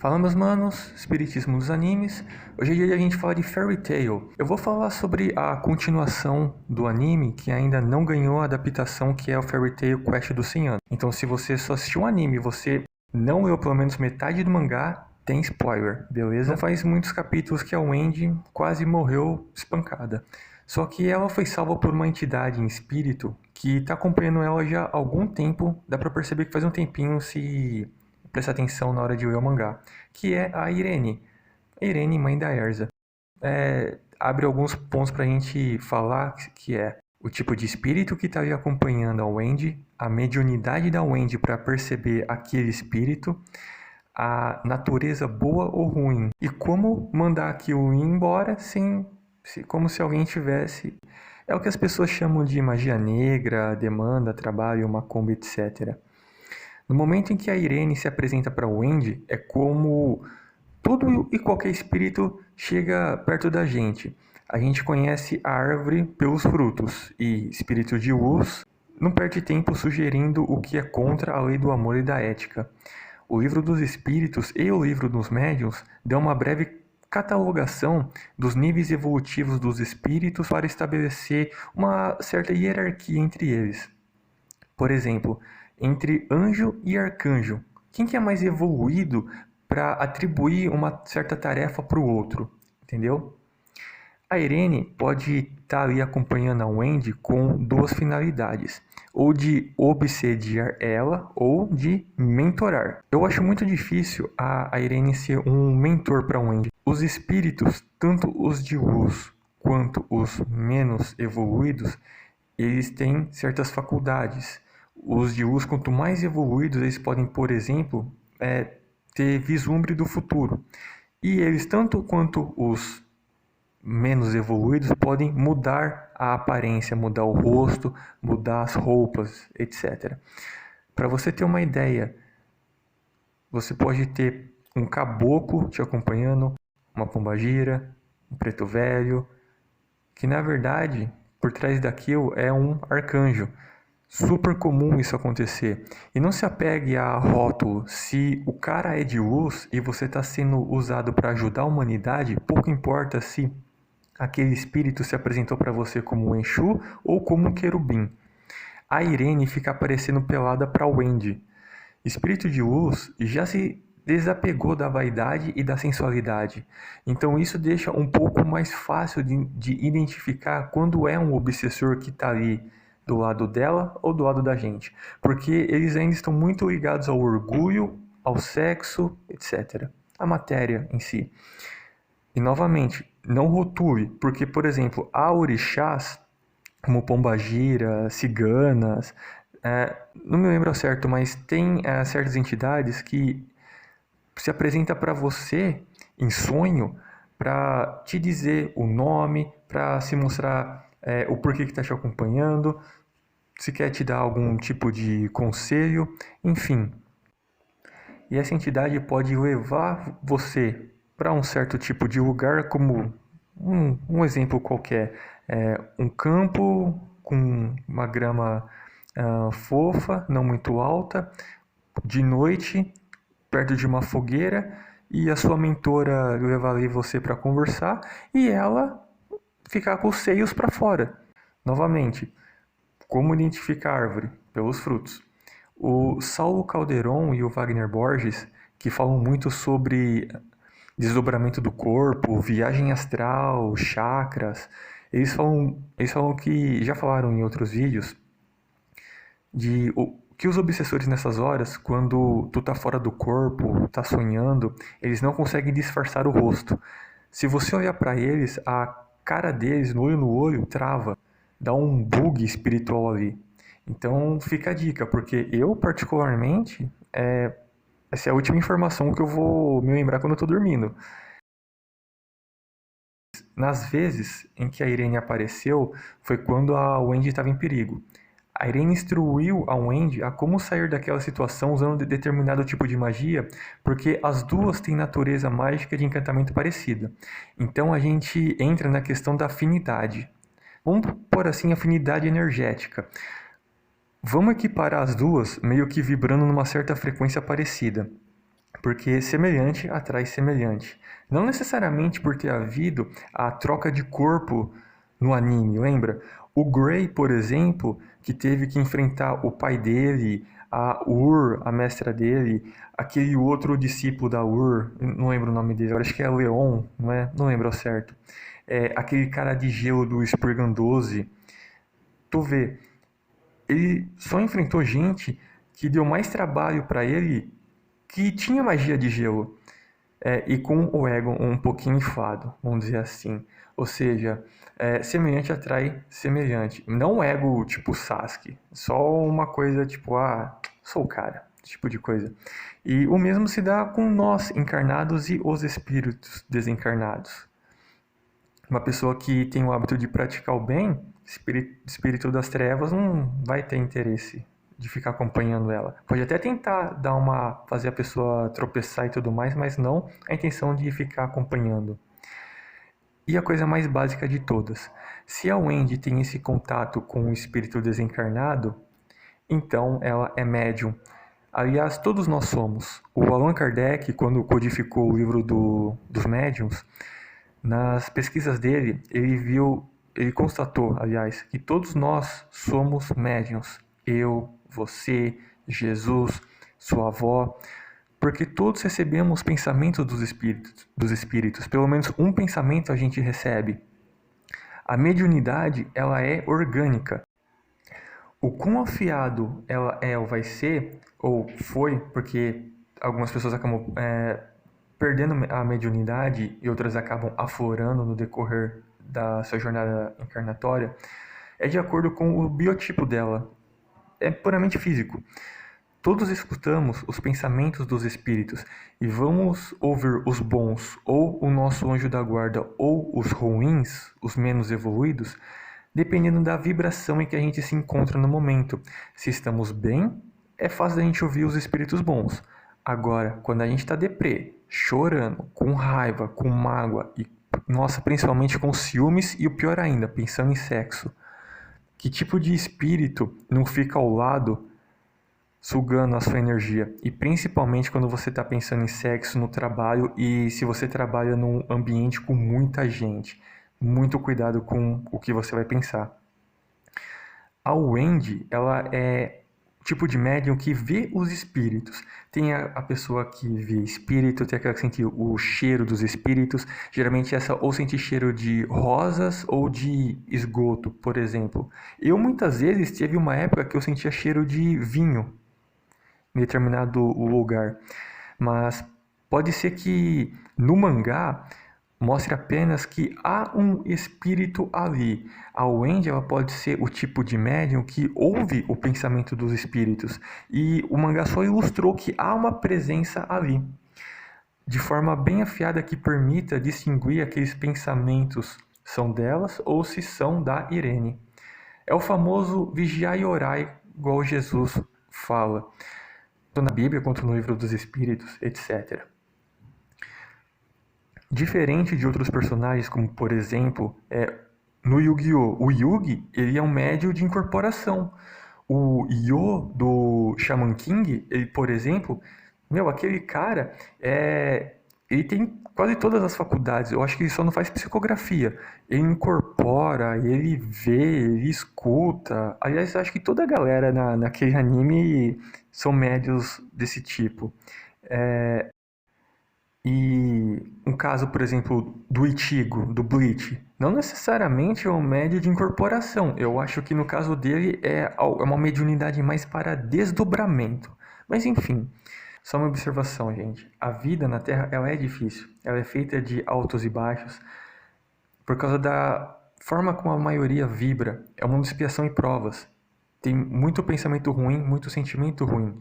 Fala meus manos, espiritismo dos animes. Hoje é dia de a gente falar de Fairy Tail. Eu vou falar sobre a continuação do anime que ainda não ganhou a adaptação, que é o Fairy Tail Quest dos 100 anos. Então se você só assistiu o anime e você não leu pelo menos metade do mangá, tem spoiler, beleza? Não faz muitos capítulos que a Wendy quase morreu espancada. Só que ela foi salva por uma entidade em espírito que está acompanhando ela já há algum tempo. Dá pra perceber que faz um tempinho se prestar atenção na hora de ler o mangá, que é a Irene. A Irene, mãe da Erza. Abre alguns pontos pra gente falar, que é o tipo de espírito que está ali acompanhando a Wendy, a mediunidade da Wendy para perceber aquele espírito, a natureza boa ou ruim, e como mandar aquilo ir embora como se alguém tivesse. É o que as pessoas chamam de magia negra, demanda, trabalho, macumba, etc. No momento em que a Irene se apresenta para Wendy, é como todo e qualquer espírito chega perto da gente. A gente conhece a árvore pelos frutos, e espírito de luz não perde tempo sugerindo o que é contra a lei do amor e da ética. O livro dos espíritos e o livro dos médiuns dão uma breve catalogação dos níveis evolutivos dos espíritos para estabelecer uma certa hierarquia entre eles. Por exemplo, entre anjo e arcanjo, quem que é mais evoluído para atribuir uma certa tarefa para o outro, entendeu? A Irene pode estar ali acompanhando a Wendy com duas finalidades, ou de obsediar ela ou de mentorar. Eu acho muito difícil a Irene ser um mentor para a Wendy. Os espíritos, tanto os de luz quanto os menos evoluídos, eles têm certas faculdades. Os de luz, quanto mais evoluídos, eles podem, por exemplo, ter vislumbre do futuro. E eles, tanto quanto os menos evoluídos, podem mudar a aparência, mudar o rosto, mudar as roupas, etc. Para você ter uma ideia, você pode ter um caboclo te acompanhando, uma pombagira, um preto velho, que na verdade, por trás daquilo é um arcanjo. Super comum isso acontecer. E não se apegue a rótulo. Se o cara é de luz e você está sendo usado para ajudar a humanidade, pouco importa se aquele espírito se apresentou para você como um Exu ou como um querubim. A Irene fica aparecendo pelada para Wendy. Espírito de luz já se desapegou da vaidade e da sensualidade. Então isso deixa um pouco mais fácil de identificar quando é um obsessor que está ali do lado dela ou do lado da gente. Porque eles ainda estão muito ligados ao orgulho, ao sexo, etc. A matéria em si. E novamente, não rotule, porque, por exemplo, há orixás, como pombagira, ciganas, não me lembro ao certo, mas tem certas entidades que se apresenta para você em sonho para te dizer o nome, para se mostrar o porquê que está te acompanhando, se quer te dar algum tipo de conselho, enfim. E essa entidade pode levar você para um certo tipo de lugar, como um exemplo qualquer, um campo com uma grama fofa, não muito alta, de noite, perto de uma fogueira, e a sua mentora levar ali você para conversar e ela ficar com os seios para fora. Novamente, como identificar a árvore? Pelos frutos. O Saulo Calderon e o Wagner Borges, que falam muito sobre desdobramento do corpo, viagem astral, chakras, eles falam que, já falaram em outros vídeos, que os obsessores nessas horas, quando tu tá fora do corpo, tá sonhando, eles não conseguem disfarçar o rosto. Se você olhar para eles, a cara deles, no olho, trava. Dá um bug espiritual ali. Então fica a dica, porque eu particularmente, essa é a última informação que eu vou me lembrar quando eu tô dormindo. Nas vezes em que a Irene apareceu, foi quando a Wendy estava em perigo. A Irene instruiu a Wendy a como sair daquela situação usando determinado tipo de magia, porque as duas têm natureza mágica de encantamento parecida. Então a gente entra na questão da afinidade. Vamos pôr assim, afinidade energética. Vamos equiparar as duas meio que vibrando numa certa frequência parecida. porque semelhante atrai semelhante. Não necessariamente por ter havido a troca de corpo no anime, lembra? O Gray, por exemplo, que teve que enfrentar o pai dele, a Ur, a mestra dele, aquele outro discípulo da Ur, não lembro o nome dele, agora acho que é Leon, não é? Não lembro ao certo. Aquele cara de gelo do Spriggan 12. Tu vê, ele só enfrentou gente que deu mais trabalho para ele que tinha magia de gelo. E com o ego um pouquinho inflado, vamos dizer assim. Ou seja, semelhante atrai semelhante. Não ego tipo Sasuke, só uma coisa tipo, sou o cara, tipo de coisa. E o mesmo se dá com nós encarnados e os espíritos desencarnados. Uma pessoa que tem o hábito de praticar o bem, espírito das trevas, não vai ter interesse de ficar acompanhando ela. Pode até tentar fazer a pessoa tropeçar e tudo mais, mas não a intenção de ficar acompanhando. E a coisa mais básica de todas, se a Wendy tem esse contato com o espírito desencarnado, então ela é médium. Aliás, todos nós somos. O Allan Kardec, quando codificou o livro dos médiums, nas pesquisas dele, ele constatou, aliás, que todos nós somos médiuns. Eu, você, Jesus, sua avó, porque todos recebemos pensamentos dos espíritos. Pelo menos um pensamento a gente recebe. A mediunidade, ela é orgânica. O quão afiado ela é ou vai ser, ou foi, porque algumas pessoas acabam perdendo a mediunidade e outras acabam aflorando no decorrer da sua jornada encarnatória, é de acordo com o biotipo dela. É puramente físico. Todos escutamos os pensamentos dos espíritos e vamos ouvir os bons ou o nosso anjo da guarda ou os ruins, os menos evoluídos, dependendo da vibração em que a gente se encontra no momento. Se estamos bem, é fácil a gente ouvir os espíritos bons. Agora, quando a gente está deprê, chorando, com raiva, com mágoa e, nossa, principalmente com ciúmes e o pior ainda, pensando em sexo, que tipo de espírito não fica ao lado sugando a sua energia? E principalmente quando você está pensando em sexo no trabalho e se você trabalha num ambiente com muita gente. Muito cuidado com o que você vai pensar. A Wendy, ela é o tipo de médium que vê os espíritos. Tem a pessoa que vê espírito, tem aquela que sente o cheiro dos espíritos. Geralmente essa ou sente cheiro de rosas ou de esgoto, por exemplo. Eu muitas vezes teve uma época que eu sentia cheiro de vinho em determinado lugar. Mas pode ser que no mangá mostre apenas que há um espírito ali. A Wendy, ela pode ser o tipo de médium que ouve o pensamento dos espíritos. E o mangá só ilustrou que há uma presença ali, de forma bem afiada que permita distinguir aqueles pensamentos são delas ou se são da Irene. É o famoso vigiai e orai, igual Jesus fala, tanto na Bíblia quanto no livro dos Espíritos, etc. Diferente de outros personagens, como por exemplo, no Yu-Gi-Oh! O Yugi, ele é um médium de incorporação. O Yo do Shaman King, ele, por exemplo, aquele cara, ele tem quase todas as faculdades. Eu acho que ele só não faz psicografia. Ele incorpora, ele vê, ele escuta. Aliás, eu acho que toda a galera naquele anime são médios desse tipo. E um caso, por exemplo, do Ichigo, do Bleach, não necessariamente é um médio de incorporação. Eu acho que no caso dele é uma mediunidade mais para desdobramento. Mas enfim, só uma observação, gente. A vida na Terra, ela é difícil. Ela é feita de altos e baixos por causa da forma como a maioria vibra. É uma expiação e provas. Tem muito pensamento ruim, muito sentimento ruim.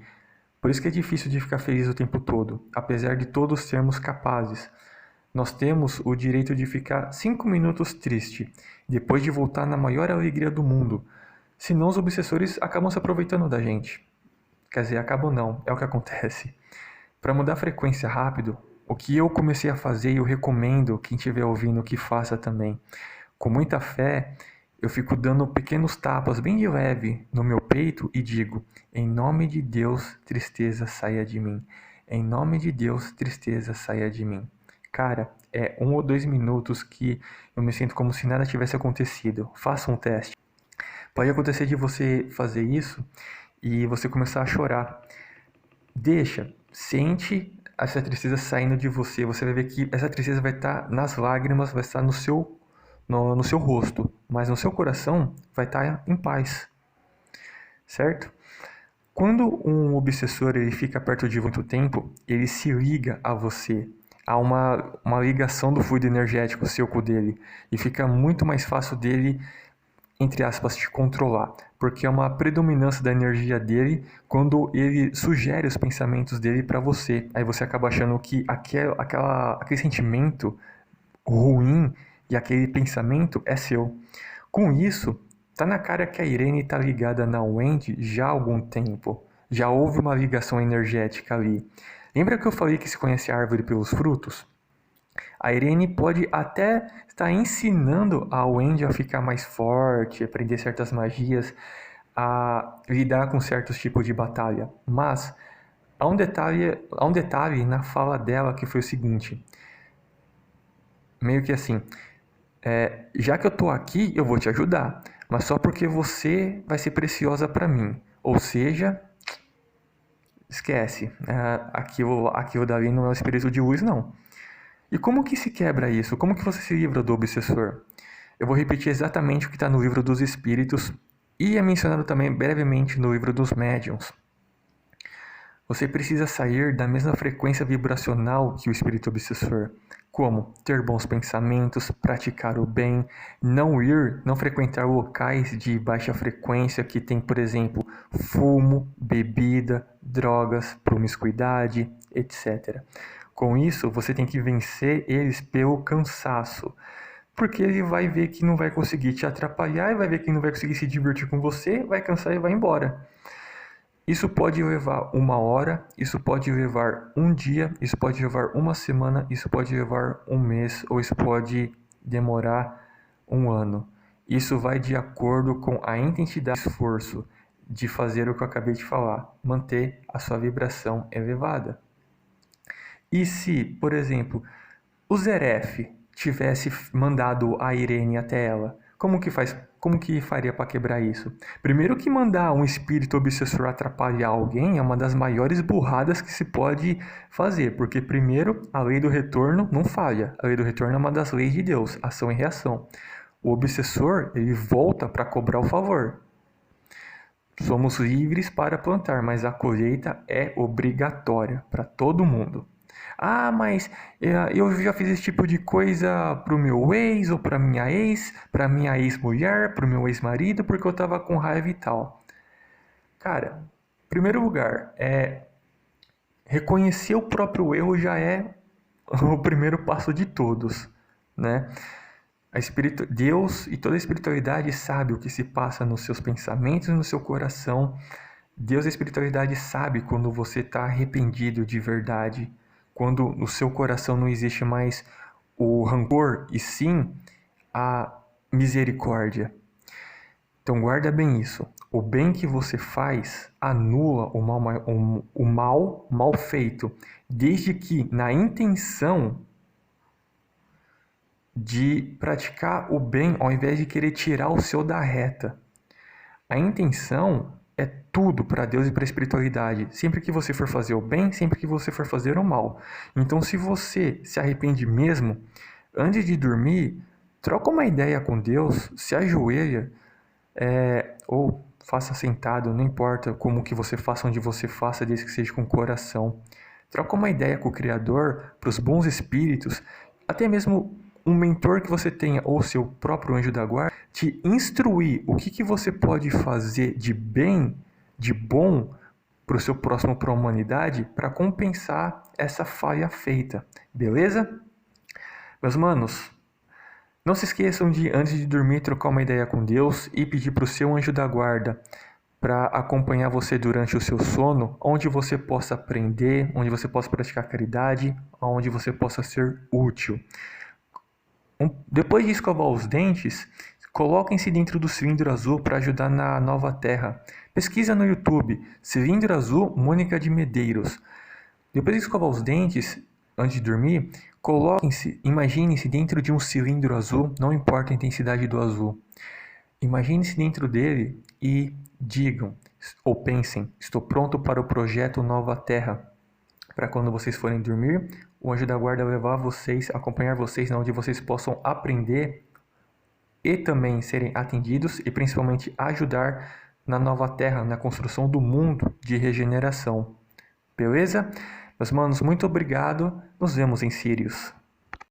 Por isso que é difícil de ficar feliz o tempo todo, apesar de todos sermos capazes. Nós temos o direito de ficar 5 minutos triste, depois de voltar na maior alegria do mundo. Senão os obsessores acabam se aproveitando da gente. Quer dizer, acabam não, é o que acontece. Para mudar a frequência rápido, o que eu comecei a fazer e eu recomendo quem estiver ouvindo que faça também. Com muita fé, eu fico dando pequenos tapas bem de leve no meu peito e digo: em nome de Deus, tristeza saia de mim. Em nome de Deus, tristeza, saia de mim. Cara, é 1 ou 2 minutos que eu me sinto como se nada tivesse acontecido. Faça um teste. Pode acontecer de você fazer isso e você começar a chorar. Sente essa tristeza saindo de você. Você vai ver que essa tristeza vai estar nas lágrimas, vai estar no seu rosto, mas no seu coração vai estar em paz, certo? Quando um obsessor ele fica perto de muito tempo, ele se liga a você. Há uma ligação do fluido energético seu com o dele. E fica muito mais fácil dele, entre aspas, te controlar. Porque é uma predominância da energia dele quando ele sugere os pensamentos dele para você. Aí você acaba achando que aquele sentimento ruim e aquele pensamento é seu. Com isso, tá na cara que a Irene está ligada na Wendy já há algum tempo. Já houve uma ligação energética ali. Lembra que eu falei que se conhece a árvore pelos frutos? A Irene pode até estar ensinando a Wendy a ficar mais forte, aprender certas magias, a lidar com certos tipos de batalha. Mas há um detalhe na fala dela que foi o seguinte. Meio que assim, já que eu tô aqui, eu vou te ajudar, mas só porque você vai ser preciosa para mim. Ou seja, esquece, aquilo dali não é o espírito de luz, não. E como que se quebra isso? Como que você se livra do obsessor? Eu vou repetir exatamente o que está no livro dos espíritos e é mencionado também brevemente no livro dos médiuns. Você precisa sair da mesma frequência vibracional que o espírito obsessor. Como ter bons pensamentos, praticar o bem, não frequentar locais de baixa frequência que tem, por exemplo, fumo, bebida, drogas, promiscuidade, etc. Com isso, você tem que vencer eles pelo cansaço. Porque ele vai ver que não vai conseguir te atrapalhar, e vai ver que não vai conseguir se divertir com você, vai cansar e vai embora. Isso pode levar 1 hora, isso pode levar um dia, isso pode levar uma semana, isso pode levar um mês, ou isso pode demorar 1 ano. Isso vai de acordo com a intensidade do esforço de fazer o que eu acabei de falar, manter a sua vibração elevada. E se, por exemplo, o Zeref tivesse mandado a Irene até ela, como que faria para quebrar isso? Primeiro que mandar um espírito obsessor atrapalhar alguém é uma das maiores burradas que se pode fazer, porque primeiro a lei do retorno não falha. A lei do retorno é uma das leis de Deus, ação e reação. O obsessor, ele volta para cobrar o favor. Somos livres para plantar, mas a colheita é obrigatória para todo mundo. Ah, mas eu já fiz esse tipo de coisa pro meu ex, ou pra minha ex-mulher, pro meu ex-marido, porque eu tava com raiva e tal. Cara, em primeiro lugar, reconhecer o próprio erro já é o primeiro passo de todos, né? Deus e toda a espiritualidade sabe o que se passa nos seus pensamentos e no seu coração. Deus e a espiritualidade sabe quando você está arrependido de verdade, quando no seu coração não existe mais o rancor e sim a misericórdia. Então guarda bem isso. O bem que você faz anula o mal feito, desde que na intenção de praticar o bem ao invés de querer tirar o seu da reta. A intenção é tudo para Deus e para a espiritualidade. Sempre que você for fazer o bem, sempre que você for fazer o mal. Então, se você se arrepende mesmo, antes de dormir, troca uma ideia com Deus, se ajoelha, ou faça sentado, não importa como que você faça, onde você faça, desde que seja com o coração. Troca uma ideia com o Criador, para os bons espíritos, até mesmo um mentor que você tenha ou seu próprio anjo da guarda, te instruir o que você pode fazer de bem, de bom para o seu próximo, para a humanidade, para compensar essa falha feita. Beleza? Meus manos, não se esqueçam de, antes de dormir, trocar uma ideia com Deus e pedir para o seu anjo da guarda para acompanhar você durante o seu sono, onde você possa aprender, onde você possa praticar caridade, onde você possa ser útil. Depois de escovar os dentes, coloquem-se dentro do cilindro azul para ajudar na nova terra. Pesquisa no YouTube, cilindro azul Mônica de Medeiros. Depois de escovar os dentes, antes de dormir, coloquem-se, imaginem-se dentro de um cilindro azul, não importa a intensidade do azul. Imagine-se dentro dele e digam, ou pensem, estou pronto para o projeto Nova Terra. Para quando vocês forem dormir, o anjo da guarda levar vocês, acompanhar vocês, onde vocês possam aprender e também serem atendidos e principalmente ajudar na nova terra, na construção do mundo de regeneração. Beleza? Meus manos, muito obrigado. Nos vemos em Sirius.